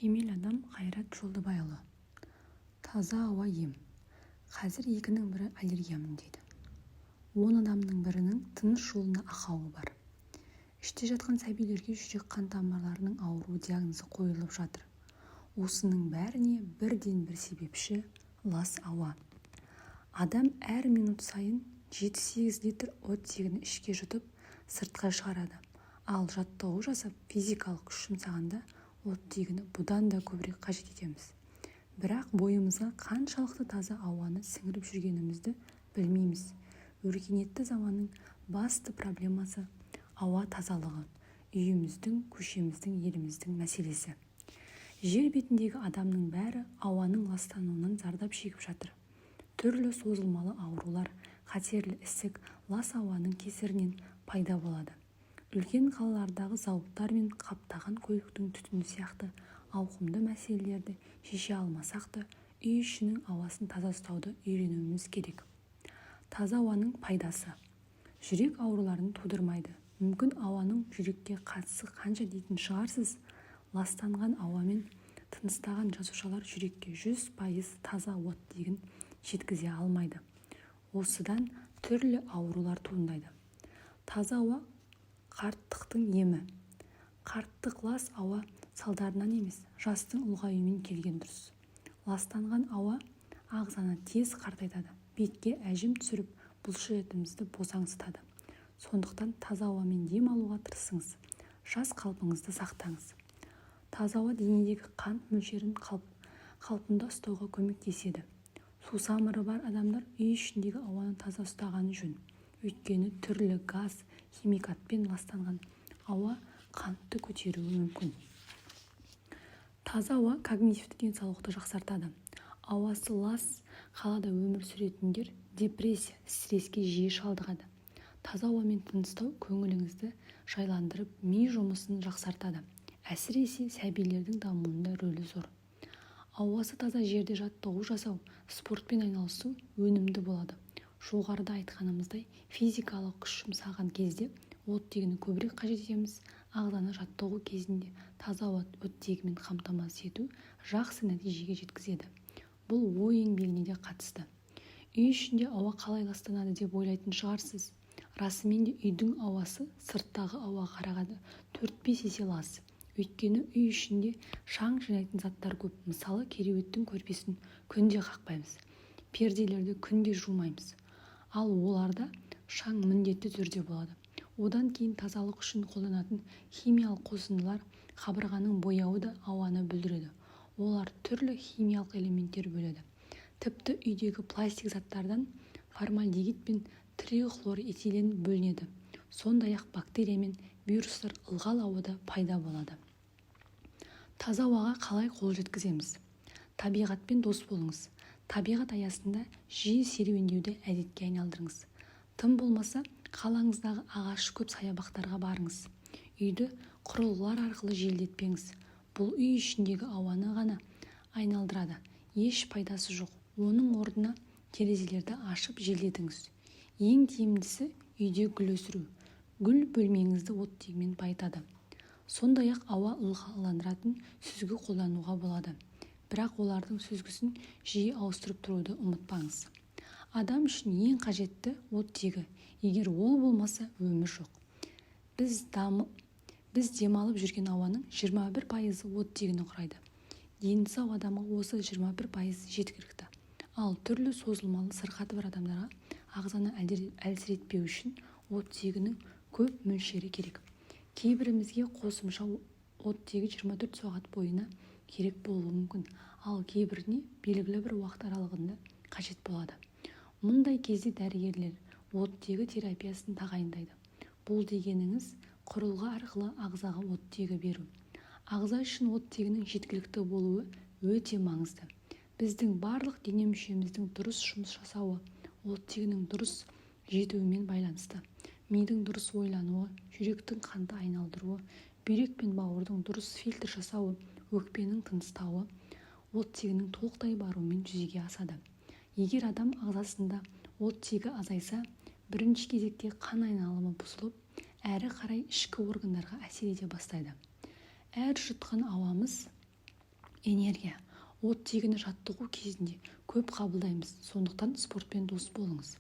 Кемел адам Қайрат Жолдыбайұлы. Таза ауа ем. Қазір екінің бірі аллергиямын дейді. 10 адамның бірінің тыныс жолында ақауы бар. Іште жатқан сәбилерге жүрек қан тамырларының ауруы диагнозы қойылып жатыр. Осының бәріне бірден бір себепші лас ауа. Адам әр минут сайын 7-8 литр оттегін ішке жұтып сыртқа шығарады. Ал жаттығу жасап физикалық күш жұмсағанда оттегіні бұдан да көбірек қажет етеміз. Бірақ бойымызға қаншалықты таза ауаны сіңіріп жүргенімізді білмейміз. Өркениетті заманның басты проблемасы ауа тазалығы. Үйіміздің, көшеміздің, еліміздің мәселесі. Жер бетіндегі адамның бәрі ауаның ластануынан зардап шегіп жатыр. Түрлі созылмалы аурулар, қатерлі ісік, лас ауаның кесірінен пайда болады. Үлкен қалалардағы зауыттар мен қаптаған көліктің түтіні сияқты ауқымды мәселелерді шеше алмасақ та, үй ішінің ауасын таза ұстауды үйренуіміз керек. Таза ауаның пайдасы. Жүрек ауруларын тудырмайды. Мүмкін ауаның жүрекке қатысы қанша дейтін шығарсыз. Ластанған ауамен тыныстаған жасушалар жүрекке 100% таза оттегін жеткізе алмайды. Осыдан түрлі аурулар туындайды. Таза ауа қарттықтың емі. Қарттық лас ауа салдарынан емес, жастың ұлғаюымен келген дұрыс. Ластанған ауа ағзаны тез қартайтады, бетке әжім түсіріп, бұлшықетімізді босаңсытады. Сондықтан таза ауамен дем алуға тырысыңыз, жас қалпыңызды сақтаңыз. Таза ауа денедегі қант мөлшерін қалпында ұстауға көмектеседі. Сусамыры бар адамдар үй ішіндегі ауаны таза ұстағаны жөн. Өйткені түрлі газ, химикатпен ластанған ауа қантты көтеруі мүмкін. Таза ауа когнитивті денсаулықты жақсартады. Ауасы лас қалада өмір сүретіндер депрессия, стресске жиі шалдығады. Таза ауамен тыныстау көңіліңізді жайландырып, ми жұмысын жақсартады. Әсіресе сәбилердің дамуында рөлі зор. Ауасы таза жерде жаттығу жасау, спортпен айналысу өнімді болады. Жоғарыда айтқанымыздай, физикалық күш жұмсаған кезде оттегіні көбірек қажет етеміз. Ағзаны жаттығу кезінде таза ауа оттегімен қамтамасыз ету жақсы нәтижеге жеткізеді. Бұл ой еңбегіне де қатысты. Үй ішінде ауа қалай ластанады деп ойлайтын шығарсыз. Расымен де үйдің ауасы сырттағы ауаға қарағанда 4-5 есе лас. Өйткені үй ішінде шаң жинайтын заттар көп. Мысалы, кереуеттің көрпесін күнде қақпаймыз. Перделерді күнде жумаймыз. Ал оларда шаң міндетті түрде болады. Одан кейін тазалық үшін қолданатын химиялық қосындылар, қабырғаның бояуы да ауаны бүлдіреді. Олар түрлі химиялық элементтер бөледі. Тіпті үйдегі пластик заттардан формальдегид пен трихлорэтилен бөлінеді. Сондай-ақ бактерия мен вирустар ылғал ауада пайда болады. Таза ауаға қалай қол жеткіземіз? Табиғатпен дос болыңыз. Табиғат аясында жиі серуендеуді әдетке айналдырыңыз. Тым болмаса, қалаңыздағы ағаш көп саябақтарға барыңыз. Үйді құрылғылар арқылы желдетпеңіз. Бұл үй ішіндегі ауаны ғана айналдырады. Еш пайдасы жоқ. Оның орнына терезелерді ашып желдетіңіз. Ең тиімдісі үйде гүл өсіру. Гүл бөлмеңізді оттегімен байытады. Сондай-ақ ауа ылғалдандыратын сүзгі қолдануға болады. Бірақ олардың сүзгісін жиі ауыстырып тұруды ұмытпаңыз. Адам үшін ең қажетті оттегі. Егер ол болмаса, өмір жоқ. Біз демалып жүрген ауаның 21% оттегіні құрайды. Дені сау адамға осы 21% жеткілікті. Ал түрлі созылмалы сырқаты бар адамдарға ағзаны әлсіретпеу үшін оттегінің көп мөлшері керек. Кейбірімізге қосымша оттегі 24 сағат бойына керек болуы мүмкін, ал кейбіріне белгілі бір уақыт аралығында қажет болады. Мұндай кезде дәрігерлер оттегі терапиясын тағайындайды. Бұл дегеніңіз құрылғы арқылы ағзаға оттегі беру. Ағза үшін оттегінің жеткілікті болуы өте маңызды. Біздің барлық дене мүшеміздің дұрыс жұмыс жасауы оттегінің дұрыс жетуімен байланысты. Мидың дұрыс ойлануы, жүректің қанды айналдыруы, бүйрек пен бауырдың дұрыс фильтр жасауы, өкпенің тыныстауы оттегінің толықтай баруымен жүзеге асады. Егер адам ағзасында оттегі азайса, бірінші кезекте қан айналымы бұзылып, әрі қарай ішкі органдарға әсер ете бастайды. Әр жұтқан ауамыз энергия оттегіні жаттығу кезінде көп қабылдаймыз, сондықтан спортпен дос болыңыз.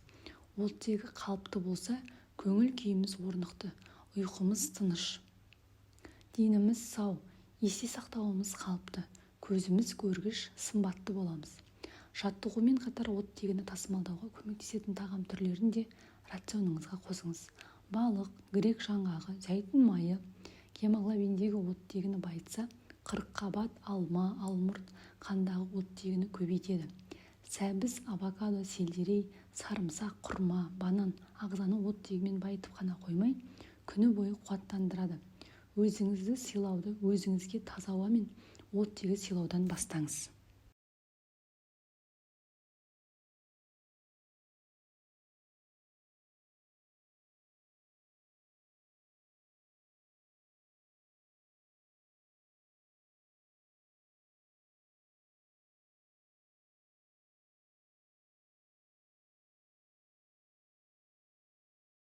Оттегі қалыпты болса, көңіл күйіміз орнықты, ұйқымыз тыныш. Деніміз сау, есте сақтауымыз қалыпты, көзіміз көргіш, сымбатты боламыз. Жаттығумен қатар оттегіні тасымалдауға көмектесетін тағам түрлерін де рационыңызға қосыңыз. Балық, грек жаңғағы, зәйтүн майы гемоглобиндегі оттегіні байытса, қырыққабат, алма, алмұрт қандағы оттегіні көбейтеді. Сәбіз, авокадо, сельдерей, сарымсақ, құрма, банан ағзаны оттегімен байытып қана қоймай, күні бойы қуаттандырады. Өзіңізді сыйлауды өзіңізге таза ауа мен оттегі сыйлаудан бастаңыз.